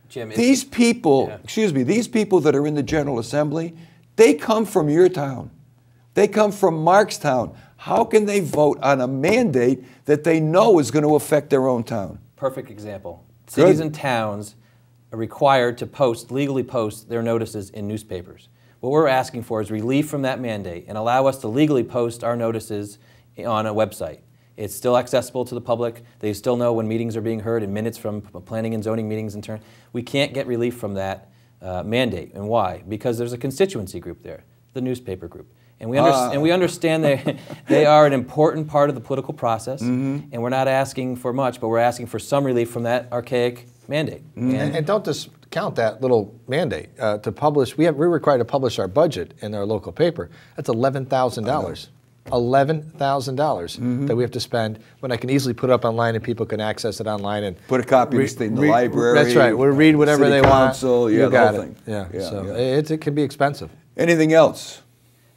Jim, these people, these people that are in the General Assembly, they come from your town. They come from Markstown. How can they vote on a mandate that they know is going to affect their own town? Perfect example. Cities and towns are required to legally post their notices in newspapers. What we're asking for is relief from that mandate and allow us to legally post our notices on a website. It's still accessible to the public. They still know when meetings are being heard in minutes from planning and zoning meetings in turn. We can't get relief from that mandate. And why? Because there's a constituency group there, the newspaper group. And we understand they are an important part of the political process, and we're not asking for much, but we're asking for some relief from that archaic mandate. And don't discount that little mandate. To publish, we're required to publish our budget in our local paper. That's $11,000. $11,000 that we have to spend when I can easily put it up online and people can access it online and put a copy in the library. That's right. We'll read whatever they want. You got it. Yeah. So it can be expensive. Anything else?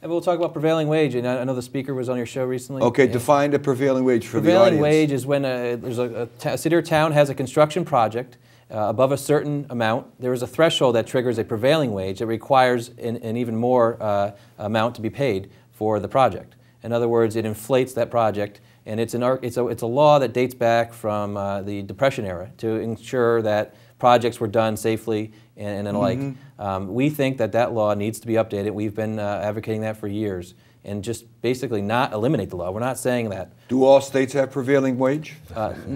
And we'll talk about prevailing wage, and I know the speaker was on your show recently. Okay, define the prevailing wage for the audience. Prevailing wage is when there's a city or town has a construction project above a certain amount. There is a threshold that triggers a prevailing wage that requires an even more amount to be paid for the project. In other words, it inflates that project, and it's a law that dates back from the Depression era to ensure that projects were done safely and the like. We think that law needs to be updated. We've been advocating that for years, and just basically not eliminate the law. We're not saying that. Do all states have prevailing wage?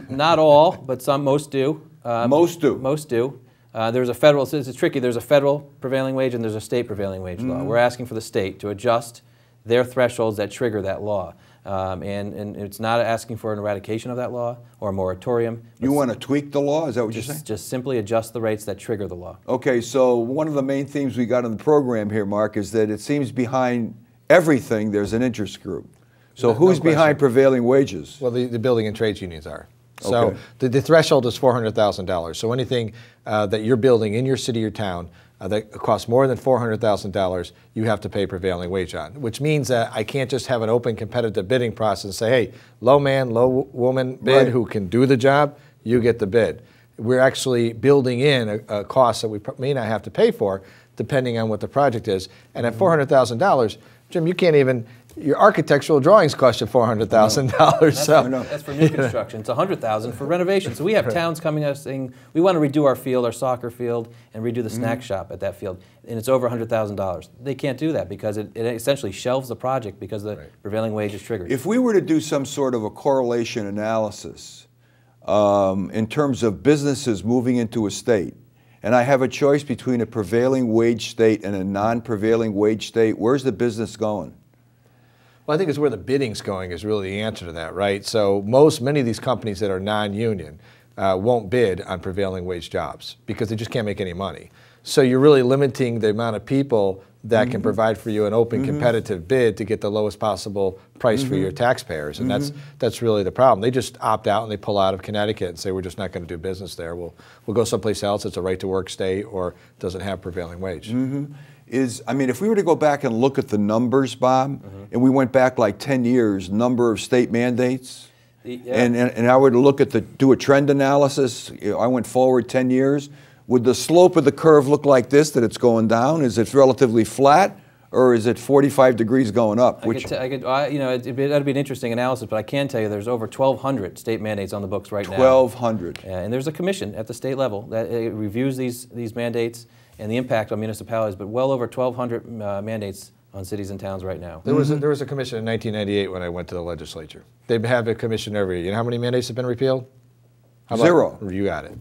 Not all, but most do. Most do? Most do. There's a federal, it's tricky, there's a federal prevailing wage and there's a state prevailing wage law. We're asking for the state to adjust their thresholds that trigger that law. And it's not asking for an eradication of that law or a moratorium. You want to tweak the law? Is that what you're saying? Just simply adjust the rates that trigger the law. Okay, so one of the main themes we got in the program here, Mark, is that it seems behind everything there's an interest group. So who's behind prevailing wages? Well, the building and trades unions are. So the threshold is $400,000. So anything that you're building in your city or town that costs more than $400,000, you have to pay prevailing wage on, which means that I can't just have an open competitive bidding process and say, hey, low man, low woman bid who can do the job, you get the bid. We're actually building in a cost that we may not have to pay for depending on what the project is. And at $400,000, Jim, you can't even, your architectural drawings cost you $400,000. That's for new construction. It's $100,000 for renovation. So we have towns coming to us saying, we want to redo our field, our soccer field, and redo the snack shop at that field. And it's over $100,000. They can't do that because it essentially shelves the project because the prevailing wage is triggered. If we were to do some sort of a correlation analysis in terms of businesses moving into a state and I have a choice between a prevailing wage state and a non-prevailing wage state, where's the business going? Well, I think it's where the bidding's going is really the answer to that, right? So many of these companies that are non-union won't bid on prevailing wage jobs because they just can't make any money. So you're really limiting the amount of people that can provide for you an open competitive bid to get the lowest possible price for your taxpayers. And that's really the problem. They just opt out and they pull out of Connecticut and say, we're just not going to do business there. We'll go someplace else that's a right to work state or doesn't have prevailing wage. I mean, if we were to go back and look at the numbers, Bob, and we went back like 10 years, number of state mandates, and I were to look at do a trend analysis, I went forward 10 years, would the slope of the curve look like this, that it's going down? Is it relatively flat, or is it 45 degrees going up? That'd be an interesting analysis, but I can tell you there's over 1,200 state mandates on the books right now. 1,200. And there's a commission at the state level that reviews these mandates and the impact on municipalities, but well over 1,200 mandates on cities and towns right now. There was a commission in 1998 when I went to the legislature. They have a commission every year. You know how many mandates have been repealed? Zero. You got it.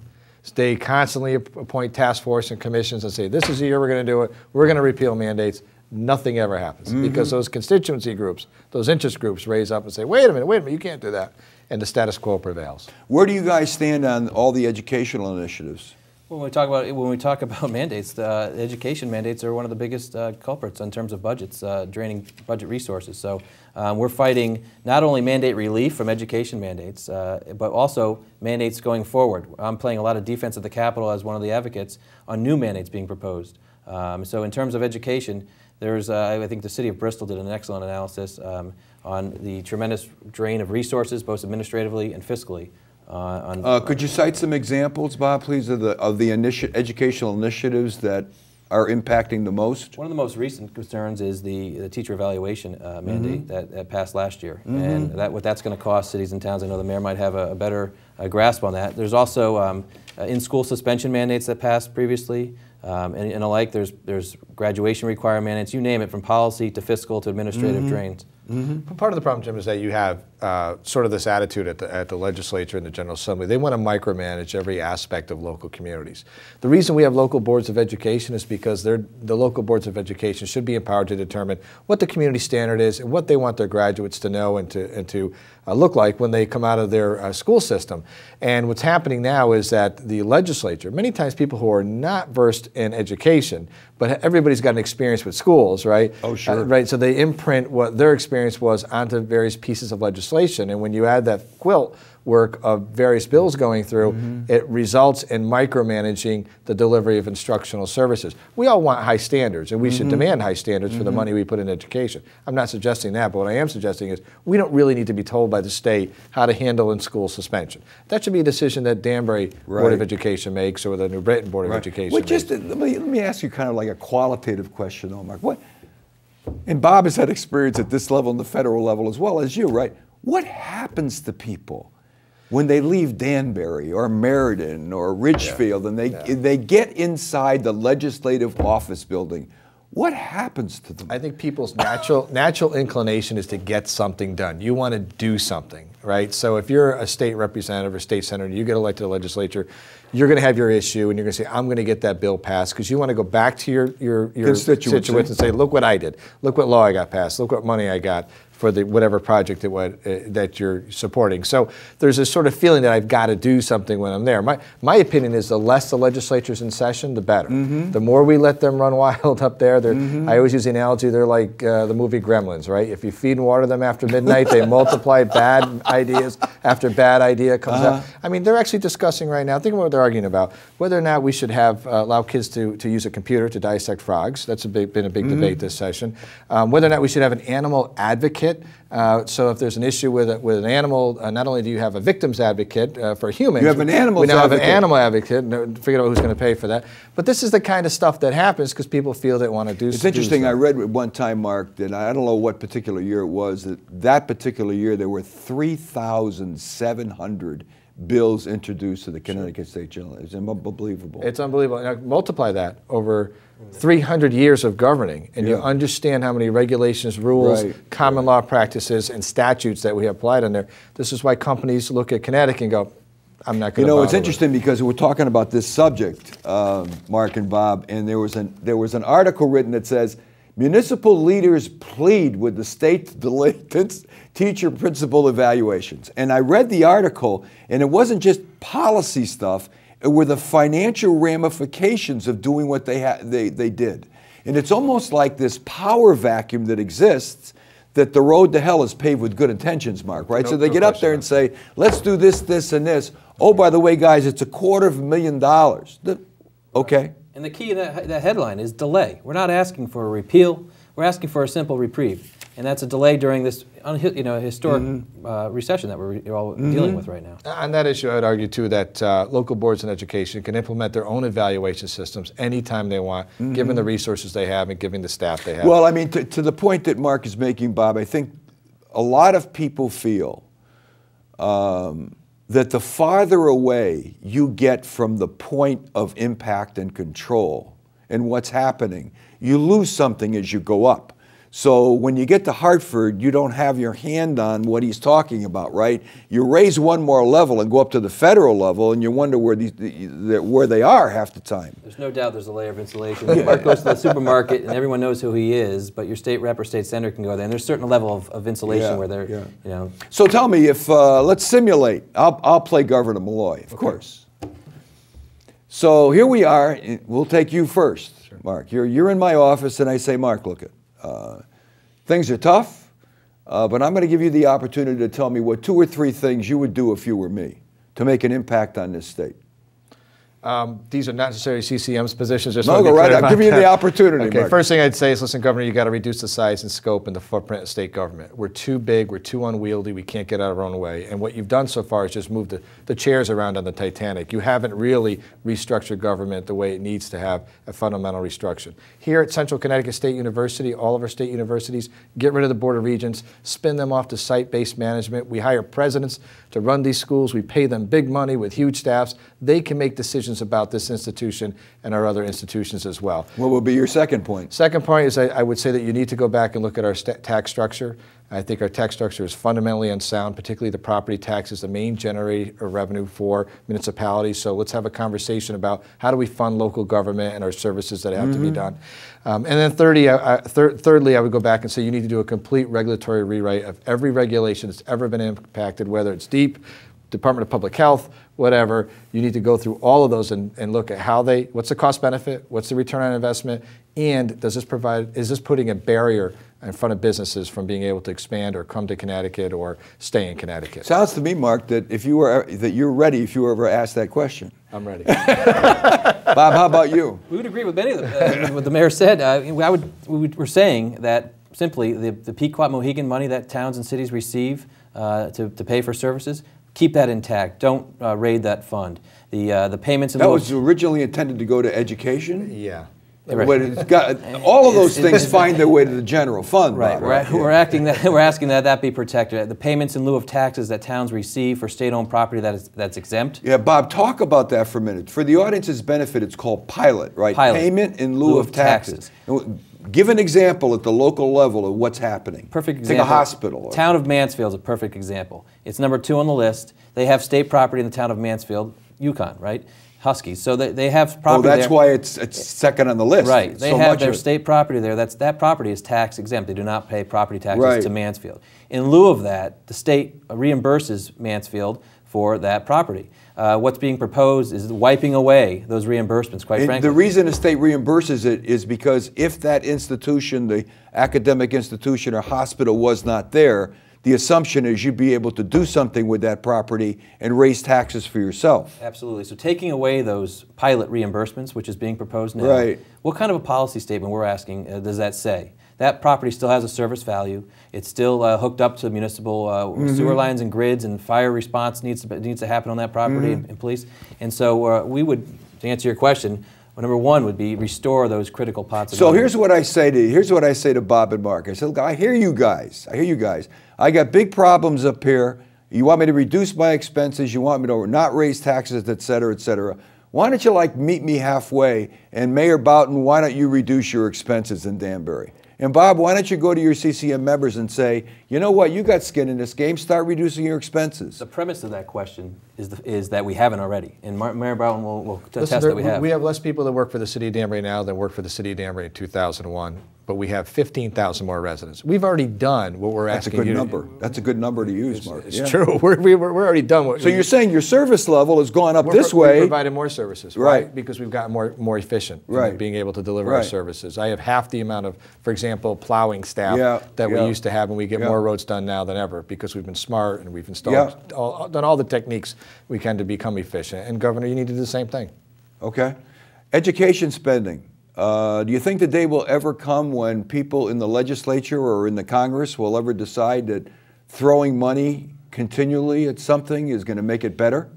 They constantly appoint task force and commissions and say, this is the year we're going to do it. We're going to repeal mandates. Nothing ever happens because those constituency groups, those interest groups raise up and say, wait a minute, you can't do that. And the status quo prevails. Where do you guys stand on all the educational initiatives? When we talk about mandates, the education mandates are one of the biggest culprits in terms of budgets, draining budget resources. So we're fighting not only mandate relief from education mandates, but also mandates going forward. I'm playing a lot of defense at the Capitol as one of the advocates on new mandates being proposed. So in terms of education, there's, I think the city of Bristol did an excellent analysis on the tremendous drain of resources, both administratively and fiscally. Could you cite some examples, Bob, please, of the educational initiatives that are impacting the most? One of the most recent concerns is the teacher evaluation mandate that passed last year, and what that's going to cost cities and towns. I know the mayor might have a better grasp on that. There's also in-school suspension mandates that passed previously, and alike. There's graduation requirement mandates. You name it, from policy to fiscal to administrative drains. Part of the problem, Jim, is that you have sort of this attitude at the legislature and the General Assembly. They want to micromanage every aspect of local communities. The reason we have local boards of education is because the local boards of education should be empowered to determine what the community standard is and what they want their graduates to know and to look like when they come out of their school system. And what's happening now is that the legislature, many times people who are not versed in education, but everybody's got an experience with schools, right? Oh, sure. Right, so they imprint what their experience was onto various pieces of legislation. And when you add that quilt work of various bills going through, it results in micromanaging the delivery of instructional services. We all want high standards, and we should demand high standards for the money we put in education. I'm not suggesting that, but what I am suggesting is we don't really need to be told by the state how to handle in-school suspension. That should be a decision that Danbury Board of Education makes, or the New Britain Board of Education makes. Just let me ask you kind of like a qualitative question, though, Mark. And Bob has had experience at this level and the federal level as well as you, right? What happens to people when they leave Danbury or Meriden or Ridgefield and they get inside the legislative office building? What happens to them? I think people's natural inclination is to get something done. You want to do something, right? So if you're a state representative or state senator, you get elected to the legislature, you're going to have your issue, and you're going to say, I'm going to get that bill passed, because you want to go back to your constituents and say, look what I did. Look what law I got passed. Look what money I got for whatever project that you're supporting. So there's this sort of feeling that I've got to do something when I'm there. My opinion is the less the legislature's in session, the better. The more we let them run wild up there, I always use the analogy, they're like the movie Gremlins, right? If you feed and water them after midnight, they multiply bad ideas after bad idea comes out. I mean, they're actually discussing right now, think about what they're arguing about, whether or not we should allow kids to use a computer to dissect frogs. That's been a big debate this session. Whether or not we should have an animal advocate. So if there's an issue with an animal, not only do you have a victim's advocate for humans, you have an animal advocate. We now have advocate. An animal advocate. Figure out who's going to pay for that. But this is the kind of stuff that happens because people feel they want to do. It's interesting. I read at one time, Mark, that I don't know what particular year it was. That particular year there were 3,700 bills introduced to the Connecticut State General. It's unbelievable. It's unbelievable. Now, multiply that over 300 years of governing, and you understand how many regulations, rules, common law practices, and statutes that we have applied on there. This is why companies look at Connecticut and go, I'm not going to. You know, it's interesting because we're talking about this subject, Mark and Bob, and there was an article written that says municipal leaders plead with the state to delay teacher principal evaluations. And I read the article, and it wasn't just policy stuff; it were the financial ramifications of doing what they did. And it's almost like this power vacuum that exists, that the road to hell is paved with good intentions, Mark, right? So they get up there and say, let's do this, this, and this. Oh, by the way, guys, it's $250,000. Okay. And the key in that headline is delay. We're not asking for a repeal. We're asking for a simple reprieve. And that's a delay during this historic recession that we're all dealing with right now. On that issue, I would argue, too, that local boards in education can implement their own evaluation systems anytime they want, given the resources they have and given the staff they have. Well, I mean, to the point that Mark is making, Bob, I think a lot of people feel that the farther away you get from the point of impact and control and what's happening, you lose something as you go up. So when you get to Hartford, you don't have your hand on what he's talking about, right? You raise one more level and go up to the federal level, and you wonder where they are half the time. There's no doubt there's a layer of insulation. Mark goes to the supermarket, and everyone knows who he is, but your state rep or state senator can go there, and there's a certain level of insulation where they're, you know. So tell me, if let's simulate. I'll play Governor Malloy, of course. So here we are. We'll take you first, Mark. You're in my office, and I say, Mark, look it. Things are tough, but I'm going to give you the opportunity to tell me what 2 or 3 things you would do if you were me to make an impact on this state. These are not necessarily CCM's positions. Just no, go right. I'm giving you the opportunity. Okay, Mark. First thing I'd say is, listen, Governor, you got to reduce the size and scope and the footprint of state government. We're too big. We're too unwieldy. We can't get out of our own way. And what you've done so far is just move the chairs around on the Titanic. You haven't really restructured government the way it needs to have a fundamental restructure. Here at Central Connecticut State University, all of our state universities, get rid of the Board of Regents, spin them off to site-based management. We hire presidents to run these schools. We pay them big money with huge staffs. They can make decisions about this institution and our other institutions as well. What would be your second point? Second point is I would say that you need to go back and look at our tax structure. I think our tax structure is fundamentally unsound, particularly the property tax is the main generator of revenue for municipalities. So let's have a conversation about how do we fund local government and our services that have to be done. And then thirdly, I would go back and say you need to do a complete regulatory rewrite of every regulation that's ever been impacted, whether it's DEEP, Department of Public Health, whatever. You need to go through all of those and look at what's the cost benefit, what's the return on investment, and is this putting a barrier in front of businesses from being able to expand or come to Connecticut or stay in Connecticut? Sounds to me, Mark, that you're ready if you were ever asked that question. I'm ready. Bob, how about you? We would agree with many of what the mayor said. We're saying that simply the Pequot Mohegan money that towns and cities receive to pay for services, keep that intact. Don't raid that fund. The payments in that was originally intended to go to education. Yeah. Right. But it's got, all of those things find their way to the general fund. Right. Bob, right? We're asking that be protected. The payments in lieu of taxes that towns receive for state-owned property that's exempt. Yeah, Bob, talk about that for a minute. For the audience's benefit, it's called pilot, right? Pilot. Payment in lieu of taxes. Give an example at the local level of what's happening. Perfect example. Take a hospital. Town of Mansfield is a perfect example. It's number 2 on the list. They have state property in the town of Mansfield, Yukon, right? Huskies. So they have property there. Oh, that's why it's second on the list. Right. They have their state property there. That property is tax exempt. They do not pay property taxes to Mansfield. In lieu of that, the state reimburses Mansfield for that property. What's being proposed is wiping away those reimbursements, quite frankly. The reason the state reimburses it is because if that institution, the academic institution or hospital was not there, the assumption is you'd be able to do something with that property and raise taxes for yourself. Absolutely. So taking away those pilot reimbursements, which is being proposed now, what kind of a policy statement we're asking does that say? That property still has a service value. It's still hooked up to municipal sewer lines and grids, and fire response needs to happen on that property and police. And so we would, to answer your question, number 1 would be restore those critical pots of money. So here's what I say to Bob and Mark. I said, look, I hear you guys. I got big problems up here. You want me to reduce my expenses. You want me to not raise taxes, et cetera, et cetera. Why don't you meet me halfway? And Mayor Boughton, why don't you reduce your expenses in Danbury? And Bob, why don't you go to your CCM members and say, you know what, you got skin in this game, start reducing your expenses. The premise of that question is that we haven't already, and Mayor Boughton will attest that we have. We have less people that work for the city of Danbury now than worked for the city of Danbury in 2001, but we have 15,000 more residents. We've already done what we're asking you to do. That's a good number. That's a good number to use, Mark. It's true. We're already done. So you're saying your service level has gone up this way. We've provided more services, right? Because we've gotten more efficient in being able to deliver our services. I have half the amount of, for example, plowing staff that we used to have, and we get more roads done now than ever because we've been smart and we've installed, done all the techniques we can to become efficient. And Governor, you need to do the same thing. Okay. Education spending. Do you think the day will ever come when people in the legislature or in the Congress will ever decide that throwing money continually at something is going to make it better?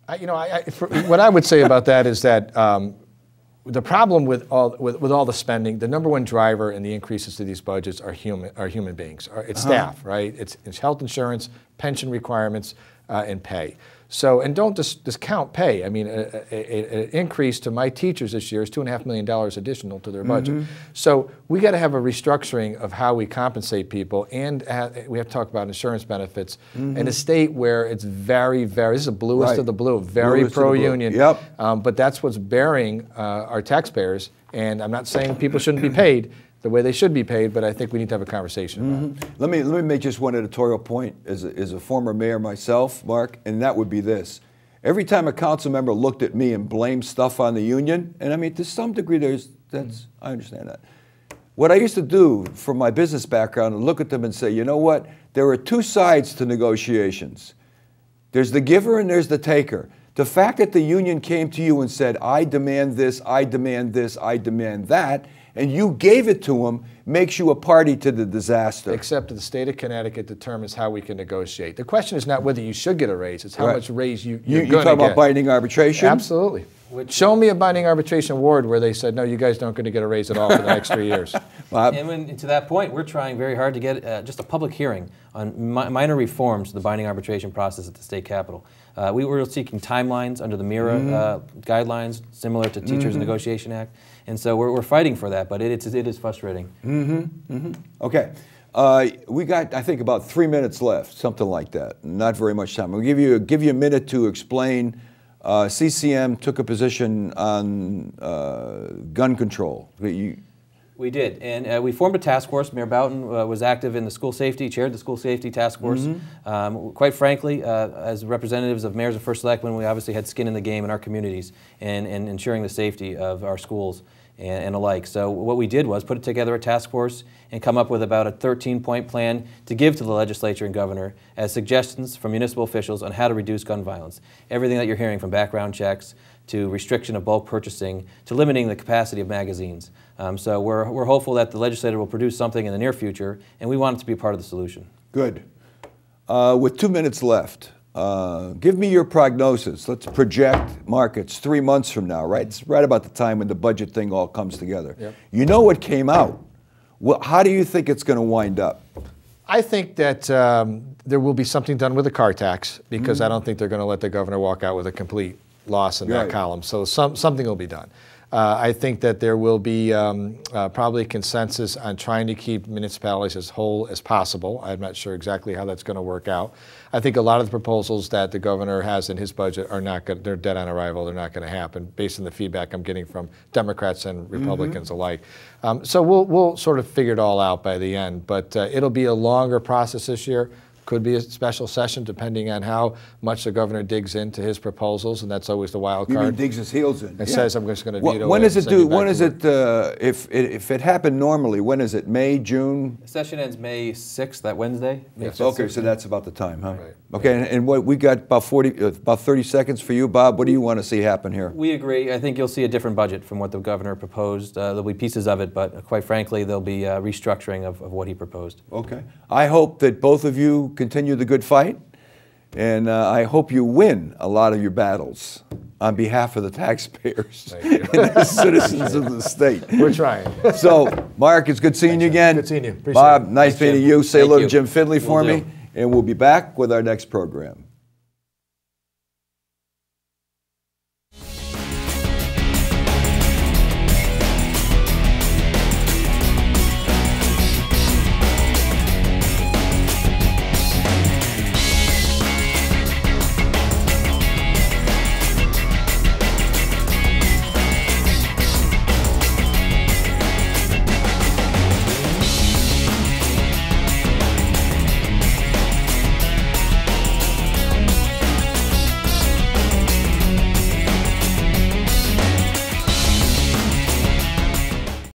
What I would say about that is that the problem with all the spending, the number one driver in the increases to these budgets are human beings. It's staff, right? It's health insurance, pension requirements, and pay. So, and don't discount pay. I mean, an increase to my teachers this year is $2.5 million additional to their budget. So we got to have a restructuring of how we compensate people, and we have to talk about insurance benefits in a state where it's very, this is the bluest of the blue, very pro-union. But that's what's bearing our taxpayers. And I'm not saying people shouldn't be paid the way they should be paid, but I think we need to have a conversation about it. Let me make just one editorial point as a former mayor myself, Mark, and that would be this. Every time a council member looked at me and blamed stuff on the union, and I mean, to some degree, I understand that. What I used to do from my business background and look at them and say, you know what, there are two sides to negotiations. There's the giver and there's the taker. The fact that the union came to you and said, I demand this, I demand this, I demand that, and you gave it to them, makes you a party to the disaster. Except that the state of Connecticut determines how we can negotiate. The question is not whether you should get a raise, it's how much raise you're going to get. You talk about binding arbitration? Absolutely. Show me a binding arbitration award where they said, no, you guys don't going to get a raise at all for the next 3 years. And to that point, we're trying very hard to get just a public hearing on minor reforms to the binding arbitration process at the state capitol. We were seeking timelines under the MIRA guidelines, similar to Teachers Negotiation Act. And so we're fighting for that, but it is frustrating. Okay. We got, I think, about 3 minutes left, something like that. Not very much time. We'll give you a minute to explain. CCM took a position on gun control. We did, and we formed a task force. Mayor Boughton was active in the school safety, chaired the school safety task force. Quite frankly, as representatives of mayors and first selectmen, we obviously had skin in the game in our communities and ensuring the safety of our schools and alike. So what we did was put together a task force and come up with about a 13-point plan to give to the legislature and governor as suggestions from municipal officials on how to reduce gun violence. Everything that you're hearing, from background checks to restriction of bulk purchasing to limiting the capacity of magazines. So we're hopeful that the legislature will produce something in the near future, and we want it to be part of the solution. Good. With 2 minutes left, give me your prognosis. Let's project markets 3 months from now, right? It's right about the time when the budget thing all comes together. You know what came out. Well, how do you think it's going to wind up? I think that there will be something done with the car tax, because I don't think they're going to let the governor walk out with a complete loss in that column. So something will be done. I think that there will be probably consensus on trying to keep municipalities as whole as possible. I'm not sure exactly how that's going to work out. I think a lot of the proposals that the governor has in his budget are not good. They're dead on arrival. They're not going to happen, based on the feedback I'm getting from Democrats and Republicans alike. So we'll sort of figure it all out by the end. But it'll be a longer process this year. Could be a special session depending on how much the governor digs into his proposals, and that's always the wild card. You mean digs his heels in? And says, I'm just going to veto it. When is it due? When is it, if it happened normally, when is it? May, June? The session ends May 6th, that Wednesday. Yes. Okay, so that's about the time, huh? Right. Okay, and what we got about 30 seconds for you, Bob. What do you want to see happen here? We agree. I think you'll see a different budget from what the governor proposed. There'll be pieces of it, but quite frankly, there'll be restructuring of what he proposed. Okay. I hope that both of you continue the good fight, and I hope you win a lot of your battles on behalf of the taxpayers and the citizens of the state. We're trying. So, Mark, it's good seeing you again. Good seeing you. Appreciate Bob, it. nice meeting you. Say hello to Jim Findley for Will me, do. and we'll be back with our next program.